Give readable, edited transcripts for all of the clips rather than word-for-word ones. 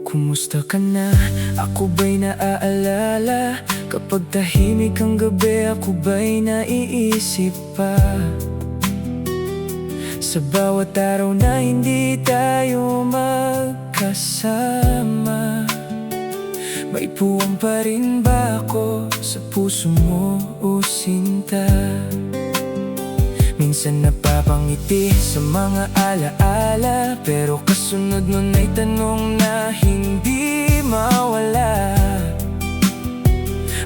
Kumusta ka na? Ako ba'y naaalala? Kapag tahimik ang gabi, ako ba'y naiisip pa? Sa bawat araw na hindi tayo magkasama, may puwang pa rin ba ako sa puso mo, o sinta? Minsan napapangiti sa mga alaala, pero kasunod nun ay tanong na hindi mawala.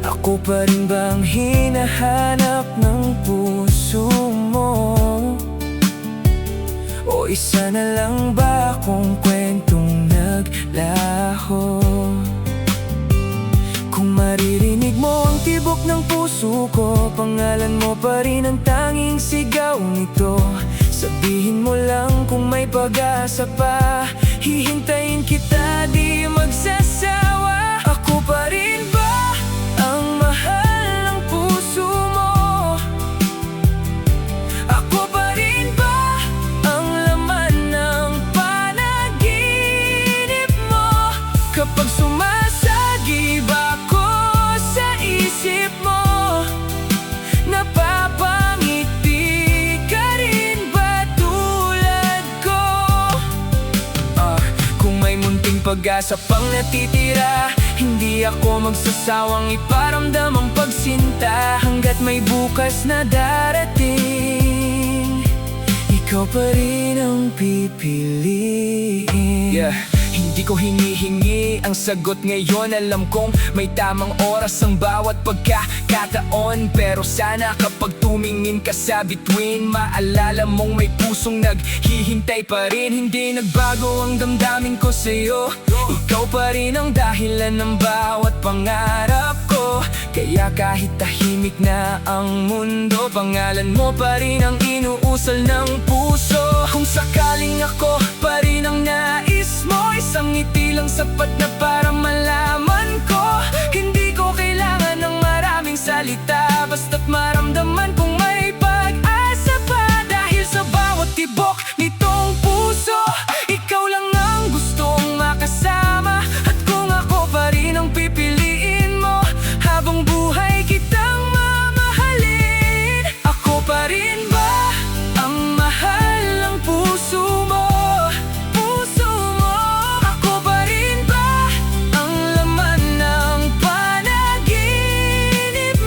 Ako pa rin ba ang hinahanap ng puso mo? O isa na lang ba akong kwentong naglaho? Kung maririnig mo ang tibok ng puso ko, pangalan mo pa rin ang tanging sigaw nito. Sabihin mo lang kung may pag-asa pa, hihintayin kita, di magsasawa. Ako pa rin ba ang mahal ng puso mo? Ako pa rin ba ang laman ng panaginip mo? Kapag sumasagib ako sa isip mo, napapangiti ka rin ba tulad ko? Kung may munting pag-asa pang natitira, hindi ako magsasawang iparamdam ang pagsinta. Hanggat may bukas na darating, ikaw pa rin ang pipiliin. Hindi ko hinihingi ang sagot ngayon. Alam kong may tamang oras ang bawat pagkakataon, pero sana kapag tumingin ka sa bituin, maalala mong may pusong naghihintay pa rin. Hindi nagbago ang damdamin ko sa'yo, ikaw pa rin ang dahilan ng bawat pangarap ko. Kaya kahit tahimik na ang mundo, pangalan mo pa rin ang inuusal ng puso. Kung sakaling ako pa rin ang nais mo, isang ngiti lang sapat na para malaman ko. Hindi ko kailangan ng maraming salita, basta't maramdaman kong may pag-asa pa. Dahil sa bawat tibok nitong puso, ikaw lang ang gustong makasama. At kung ako pa rin ang pipiliin mo, habang buhay kitang mamahalin. Ako pa rin ba ang mahal ng puso mo? Puso mo? Ako pa rin ba ang laman ng panaginip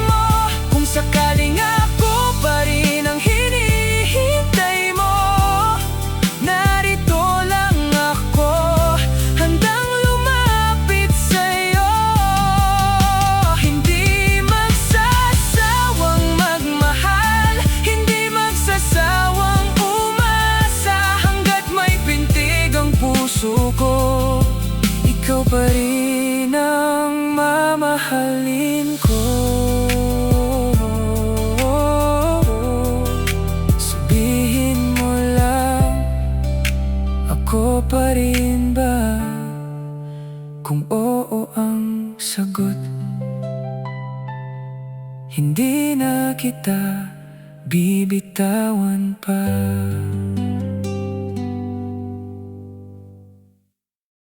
mo? Kung sakaling ako pa rin ang hinihintay mo, narito lang ako, handang lumapit sa'yo. Hindi magsasawang magmahal, hindi magsasawang umasa. Hanggat may pintig ang puso ko, ikaw pa rin ang mamahalin ko. Sabihin mo lang, ako pa rin ba? Kung oo ang sagot, hindi na kita bibitawan pa.